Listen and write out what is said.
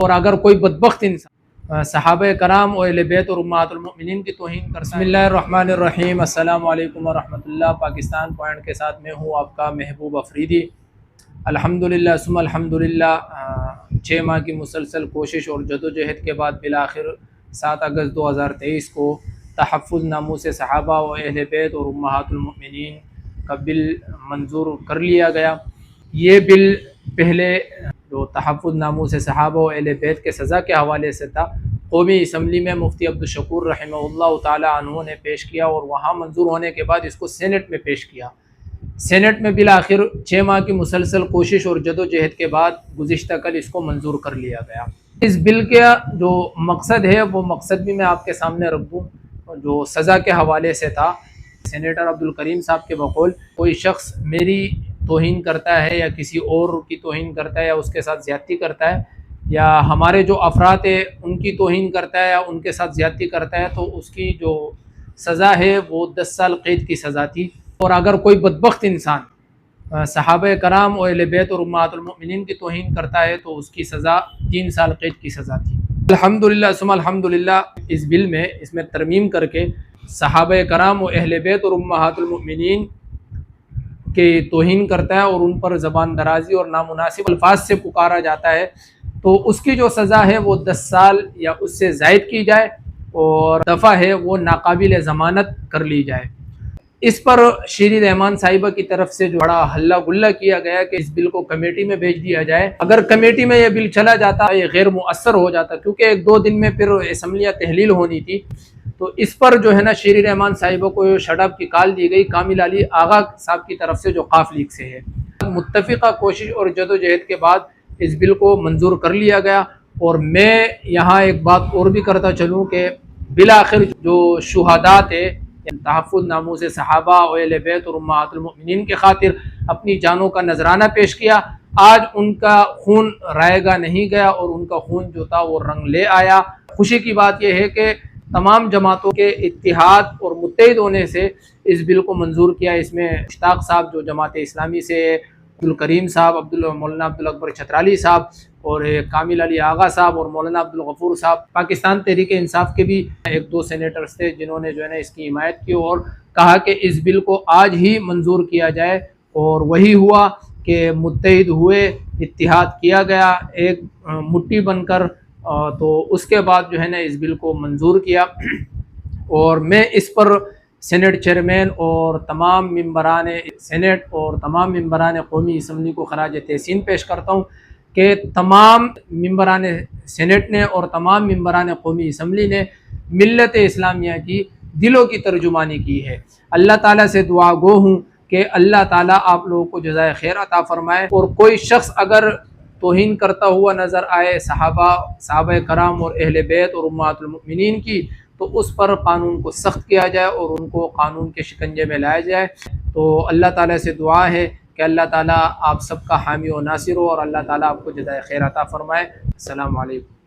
اور اگر کوئی بدبخت انسان صحابہ کرام اور اہل بیت اور امہات المؤمنین کی توہین کرتا ہے۔ بسم اللہ الرحمن الرحیم، السلام علیکم ورحمۃ اللہ۔ پاکستان پوائنٹ کے ساتھ میں ہوں آپ کا محبوب افریدی۔ الحمدللہ ثم الحمدللہ 6 ماہ کی مسلسل کوشش اور جدوجہد کے بعد بالآخر 7 اگست 2023 کو تحفظ ناموس صحابہ و اہل بیت اور امہات المؤمنین کا بل منظور کر لیا گیا۔ یہ بل پہلے جو تحفظ ناموس صحابہ و اہل بیت کے سزا کے حوالے سے تھا، قومی اسمبلی میں مفتی عبدالشکور رحمہ اللہ تعالی عنہ نے پیش کیا اور وہاں منظور ہونے کے بعد اس کو سینٹ میں پیش کیا۔ سینٹ میں بالآخر 6 ماہ کی مسلسل کوشش اور جدوجہد کے بعد گزشتہ کل اس کو منظور کر لیا گیا۔ اس بل کا جو مقصد ہے وہ مقصد بھی میں آپ کے سامنے رکھ دوں۔ جو سزا کے حوالے سے تھا، سینیٹر عبدالکریم صاحب کے بقول کوئی شخص میری توہین کرتا ہے یا کسی اور کی توہین کرتا ہے یا اس کے ساتھ زیادتی کرتا ہے یا ہمارے جو افراد ہیں ان کی توہین کرتا ہے یا ان کے ساتھ زیادتی کرتا ہے تو اس کی جو سزا ہے وہ 10 سال قید کی سزا تھی۔ اور اگر کوئی بدبخت انسان صحابہ کرام اور اہل بیت اور امہات المؤمنین کی توہین کرتا ہے تو اس کی سزا 3 سال قید کی سزا تھی۔ الحمدللہ ثم الحمدللہ اس بل میں ترمیم کر کے صحابہ کرام و اہل بیت اور امہات المؤمنین کے توہین کرتا ہے اور ان پر زبان درازی اور نامناسب الفاظ سے پکارا جاتا ہے تو اس کی جو سزا ہے وہ 10 سال یا اس سے زائد کی جائے اور دفعہ ہے وہ ناقابل ضمانت کر لی جائے۔ اس پر شیری رحمان صاحبہ کی طرف سے جو بڑا ہلہ گلہ کیا گیا کہ اس بل کو کمیٹی میں بھیج دیا جائے۔ اگر کمیٹی میں یہ بل چلا جاتا یہ غیر مؤثر ہو جاتا کیونکہ 1-2 دن میں پھر اسمبلیاں تحلیل ہونی تھی، تو اس پر جو ہے نا شیری رحمان صاحبہ کو شٹ اپ کی کال دی گئی کامل علی آغا صاحب کی طرف سے جو قاف لیگ سے ہے۔ متفقہ کوشش اور جدوجہد کے بعد اس بل کو منظور کر لیا گیا۔ اور میں یہاں ایک بات اور بھی کرتا چلوں کہ بالآخر جو شہداء تھے تحفظ ناموس صحابہ و اہل بیت اور امہات المؤمنین کے خاطر اپنی جانوں کا نذرانہ پیش کیا، آج ان کا خون رائے گا نہیں گیا اور ان کا خون جو تھا وہ رنگ لے آیا۔ خوشی کی بات یہ ہے کہ تمام جماعتوں کے اتحاد اور متحد ہونے سے اس بل کو منظور کیا۔ اس میں اشتاق صاحب جو جماعت اسلامی سے، عبدالکریم صاحب، مولانا عبدالاکبر چھترالی صاحب اور کامل علی آغا صاحب اور مولانا عبدالغفور صاحب، پاکستان تحریک انصاف کے بھی 1-2 سینیٹرز تھے جنہوں نے جو ہے نا اس کی حمایت کی اور کہا کہ اس بل کو آج ہی منظور کیا جائے، اور وہی ہوا کہ متحد ہوئے، اتحاد کیا گیا ایک مٹھی بن کر، تو اس کے بعد جو ہے نا اس بل کو منظور کیا۔ اور میں اس پر سینٹ چیئرمین اور تمام ممبران سینٹ اور تمام ممبران قومی اسمبلی کو خراج تحسین پیش کرتا ہوں کہ تمام ممبران سینٹ نے اور تمام ممبران قومی اسمبلی نے ملت اسلامیہ کی دلوں کی ترجمانی کی ہے۔ اللہ تعالیٰ سے دعا گو ہوں کہ اللہ تعالیٰ آپ لوگوں کو جزائے خیر عطا فرمائے، اور کوئی شخص اگر توہین کرتا ہوا نظر آئے صحابہ کرام اور اہل بیت اور امہات المؤمنین کی تو اس پر قانون کو سخت کیا جائے اور ان کو قانون کے شکنجے میں لایا جائے۔ تو اللہ تعالیٰ سے دعا ہے کہ اللہ تعالیٰ آپ سب کا حامی و ناصر ہو اور اللہ تعالیٰ آپ کو جزائے خیر عطا فرمائے۔ السلام علیکم۔